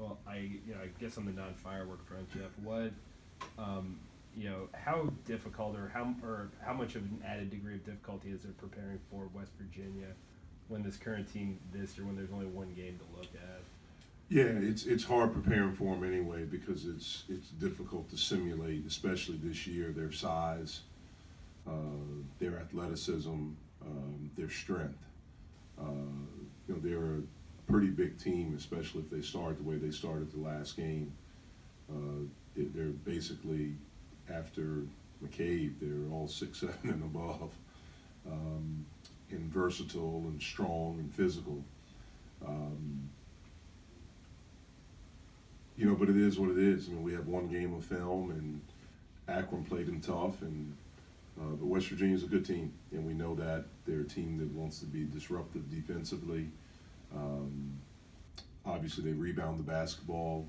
Well, I guess on the non-firework front, Jeff, what, how difficult or how much of an added degree of difficulty is there preparing for West Virginia when this current team this year, when there's only one game to look at? Yeah, it's hard preparing for them anyway because it's difficult to simulate, especially this year, their size, their athleticism, their strength. They're a pretty big team, especially if they start the way they started the last game. They're basically, after McCabe, they're all 6'7" and above, and versatile and strong and physical. But it is what it is. I mean, we have one game of film, and Akron played them tough, but West Virginia's a good team, and we know that. They're a team that wants to be disruptive defensively. Obviously, they rebound the basketball.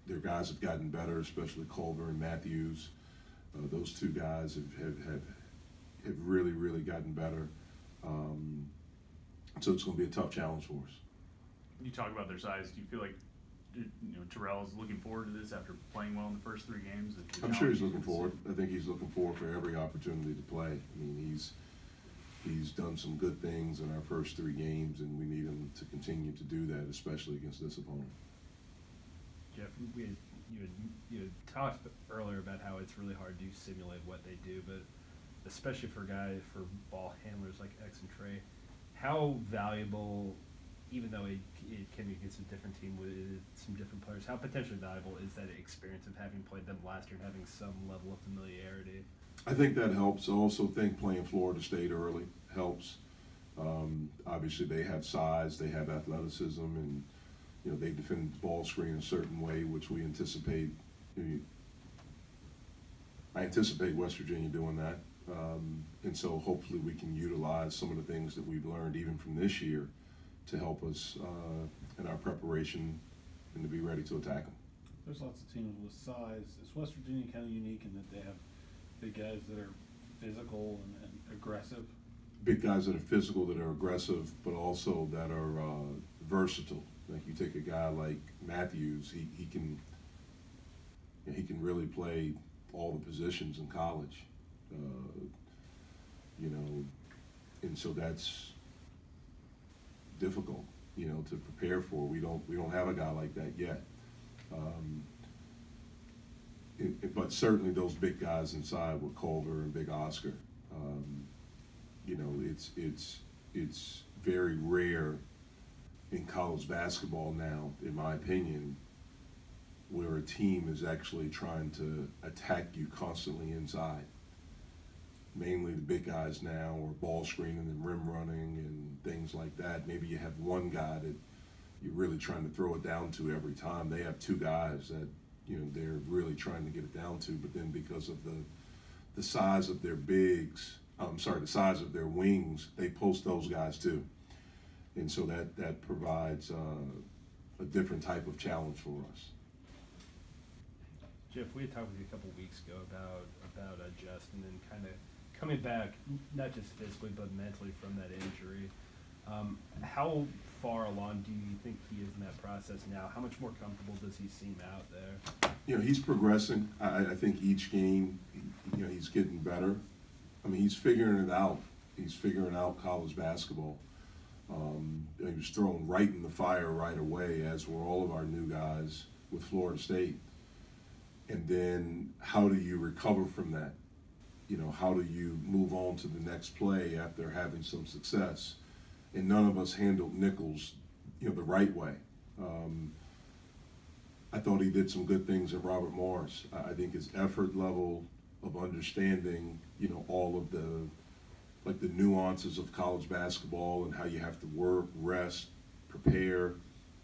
Their guys have gotten better, especially Culver and Matthews. Those two guys have really, really gotten better. So it's going to be a tough challenge for us. You talk about their size. Do you feel like Terrell is looking forward to this after playing well in the first 3 games? I'm sure he's looking forward. I think he's looking forward for every opportunity to play. I mean, he's done some good things in our first 3 games, and we need him to continue to do that, especially against this opponent. Jeff, you had talked earlier about how it's really hard to simulate what they do, but especially for ball handlers like X and Trey, how valuable, even though it can be against a different team with some different players, how potentially valuable is that experience of having played them last year and having some level of familiarity? I think that helps. I also think playing Florida State early helps. Obviously, they have size, they have athleticism, and they defend the ball screen a certain way, which we anticipate. I anticipate West Virginia doing that, and so hopefully we can utilize some of the things that we've learned even from this year to help us in our preparation and to be ready to attack them. There's lots of teams with size. Is West Virginia kind of unique in that they have big guys that are physical and aggressive? Big guys that are physical, that are aggressive, but also that are versatile. Like you take a guy like Matthews, he can really play all the positions in college, and so that's difficult, to prepare for. We don't have a guy like that yet. But certainly those big guys inside with Culver and Big Oscar, it's very rare in college basketball now, in my opinion, where a team is actually trying to attack you constantly inside. Mainly the big guys now are ball screening and rim running and things like that. Maybe you have one guy that you're really trying to throw it down to every time. They have 2 guys that they're really trying to get it down to, but then because of the size of their the size of their wings, they post those guys too. And so that provides a different type of challenge for us. Jeff, we had talked with you a couple weeks ago about Justin and kind of coming back, not just physically but mentally from that injury. How far along do you think he is in that process now? How much more comfortable does he seem out there? He's progressing. I think each game, he's getting better. I mean, he's figuring it out. He's figuring out college basketball. He was thrown right in the fire right away, as were all of our new guys with Florida State. And then how do you recover from that? How do you move on to the next play after having some success? And none of us handled Nichols, the right way. I thought he did some good things at Robert Morris. I think his effort level of understanding, all of the nuances of college basketball and how you have to work, rest, prepare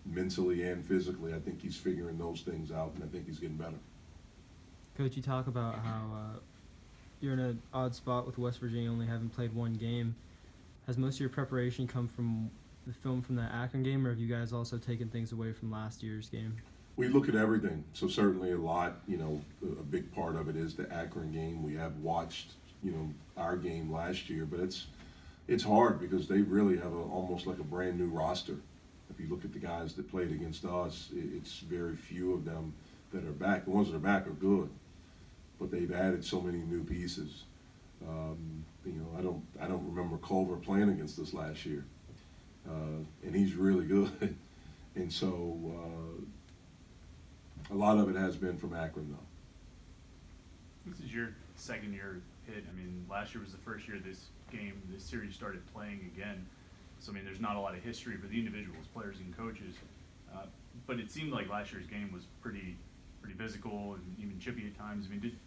mentally and physically. I think he's figuring those things out, and I think he's getting better. Coach, you talk about how you're in an odd spot with West Virginia only having played 1 game. Has most of your preparation come from the film from that Akron game, or have you guys also taken things away from last year's game? We look at everything. So certainly a lot, a big part of it is the Akron game. We have watched, our game last year, but it's hard because they really have almost like a brand new roster. If you look at the guys that played against us, it's very few of them that are back. The ones that are back are good, but they've added so many new pieces. I don't remember Culver playing against us last year, and he's really good. And so a lot of it has been from Akron, though. This is your second year hit. I mean, last year was the first year this series started playing again. So, I mean, there's not a lot of history for the individuals, players and coaches. But it seemed like last year's game was pretty physical and even chippy at times. I mean,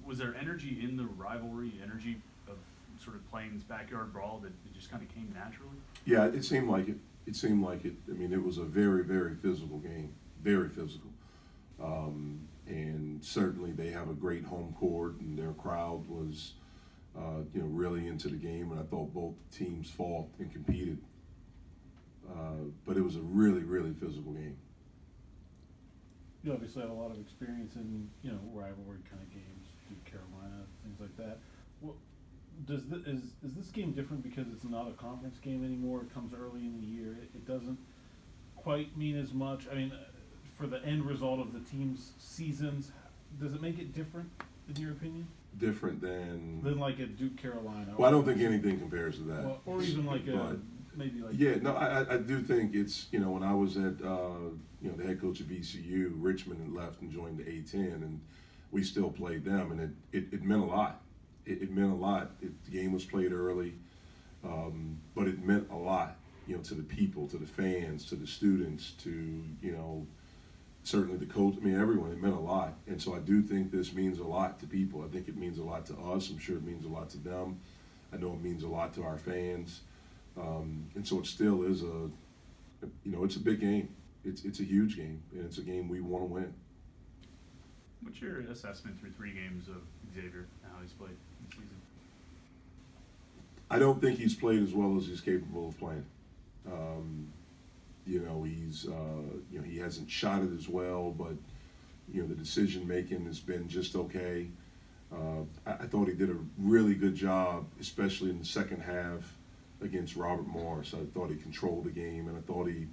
was there energy in the rivalry, energy of sort of playing this backyard brawl that it just kind of came naturally? Yeah, it seemed like it. It seemed like it. I mean, it was a very, very physical game, very physical. And certainly they have a great home court, and their crowd was, really into the game. And I thought both teams fought and competed. But it was a really, really physical game. You obviously have a lot of experience in, rivalry kind of games, Duke, Carolina, things like that. Well, is this game different because it's not a conference game anymore? It comes early in the year. It doesn't quite mean as much. I mean, for the end result of the team's seasons, does it make it different, in your opinion? Different than like a Duke, Carolina? Well, I don't think anything compares to that. Well, or even like maybe like. Yeah, no, I do think it's, when I was at, the head coach of VCU, Richmond had left and joined the A-10, and we still played them, and it meant a lot. It meant a lot. The game was played early, but it meant a lot, to the people, to the fans, to the students, to, certainly the coach. I mean, everyone. It meant a lot. And so I do think this means a lot to people. I think it means a lot to us. I'm sure it means a lot to them. I know it means a lot to our fans. And so it still is it's a big game. It's a huge game, and it's a game we want to win. What's your assessment through 3 games of Xavier and how he's played this season? I don't think he's played as well as he's capable of playing. He hasn't shot it as well, but the decision making has been just okay. I thought he did a really good job, especially in the second half against Robert Morris. I thought he controlled the game, and I thought he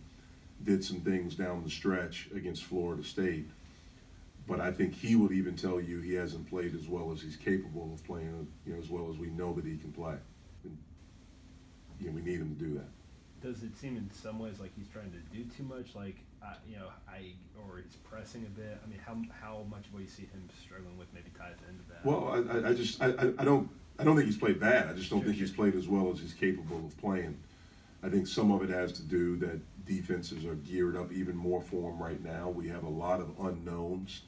did some things down the stretch against Florida State. But I think he would even tell you he hasn't played as well as he's capable of playing, as well as we know that he can play. And, we need him to do that. Does it seem in some ways like he's trying to do too much, or he's pressing a bit? I mean, how much will you see him struggling with maybe ties into that? Well, I don't think he's played bad. I just don't think he's played as well as he's capable of playing. I think some of it has to do that defenses are geared up even more for him right now. We have a lot of unknowns.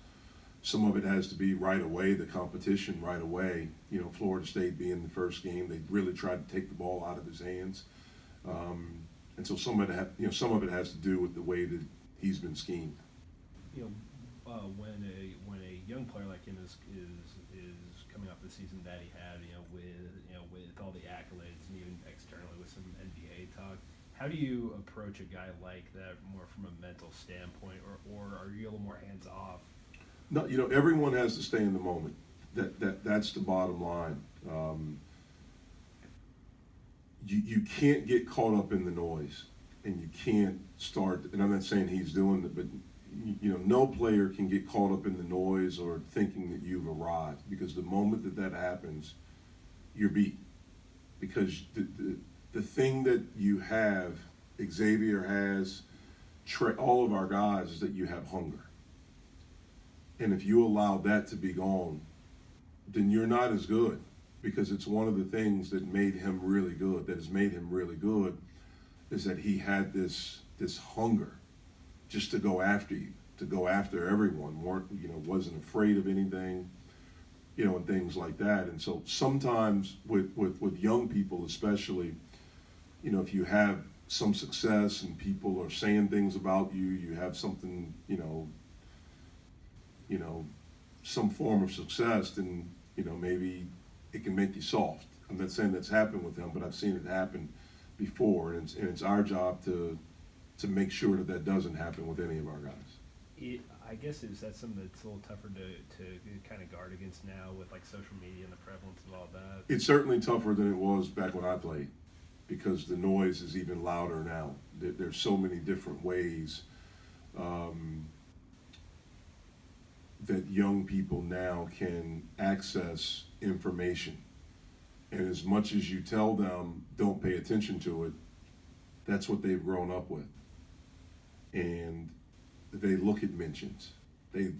Some of it has to be right away, the competition right away. Florida State being the first game, they really tried to take the ball out of his hands. And so some of it has to do with the way that he's been schemed. When a young player like him is coming off the season that he had, with all the accolades and even externally with some NBA talk, how do you approach a guy like that more from a mental standpoint, or are you a little more hands off? No, everyone has to stay in the moment. That's the bottom line. You can't get caught up in the noise, and you can't start. And I'm not saying he's doing it, but no player can get caught up in the noise or thinking that you've arrived, because the moment that happens, you're beat. Because the thing that you have, Xavier has, all of our guys, is that you have hunger. And if you allow that to be gone, then you're not as good, because it's one of the things that made him really good, that has made him really good, is that he had this hunger just to go after you, to go after everyone, wasn't afraid of anything, and things like that. And so sometimes with young people especially, if you have some success and people are saying things about you, you have something, some form of success, then, maybe it can make you soft. I'm not saying that's happened with him, but I've seen it happen before, and it's our job to make sure that doesn't happen with any of our guys. I guess is that something that's a little tougher to kind of guard against now with like social media and the prevalence of all that? It's certainly tougher than it was back when I played, because the noise is even louder now. There's so many different ways that young people now can access information. And as much as you tell them, don't pay attention to it, that's what they've grown up with. And they look at mentions. They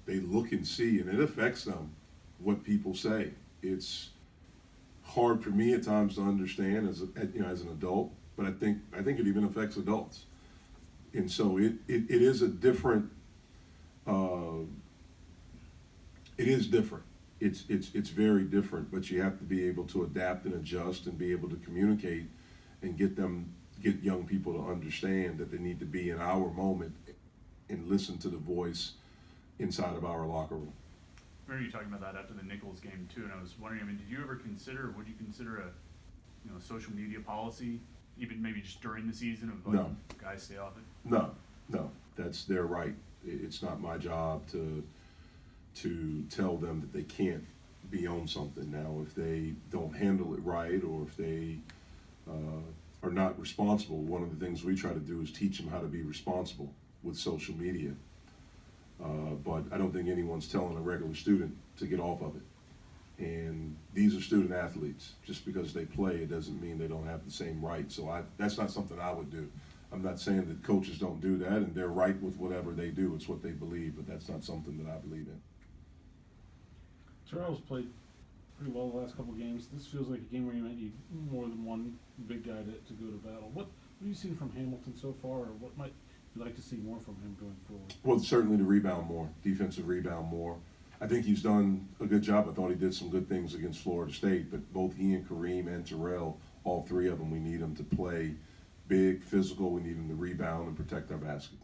look and see, and it affects them, what people say. It's hard for me at times to understand as an adult, but I think it even affects adults. And so it is a different, it is different. It's very different, but you have to be able to adapt and adjust and be able to communicate and get young people to understand that they need to be in our moment and listen to the voice inside of our locker room. I remember you talking about that after the Nichols game too, and I was wondering, I mean, would you consider a social media policy, even maybe just during the season of like, No. guys stay off it? No, that's their right. It's not my job to tell them that they can't be on something. Now, if they don't handle it right, or if they are not responsible, one of the things we try to do is teach them how to be responsible with social media. But I don't think anyone's telling a regular student to get off of it. And these are student athletes. Just because they play, it doesn't mean they don't have the same rights. So that's not something I would do. I'm not saying that coaches don't do that, and they're right with whatever they do. It's what they believe, but that's not something that I believe in. Terrell's played pretty well the last couple of games. This feels like a game where you might need more than one big guy to go to battle. What have you seen from Hamilton so far, or what might you like to see more from him going forward? Well, certainly to rebound more, defensive rebound more. I think he's done a good job. I thought he did some good things against Florida State, but both he and Kareem and Terrell, all three of them, we need them to play big, physical. We need them to rebound and protect our basket.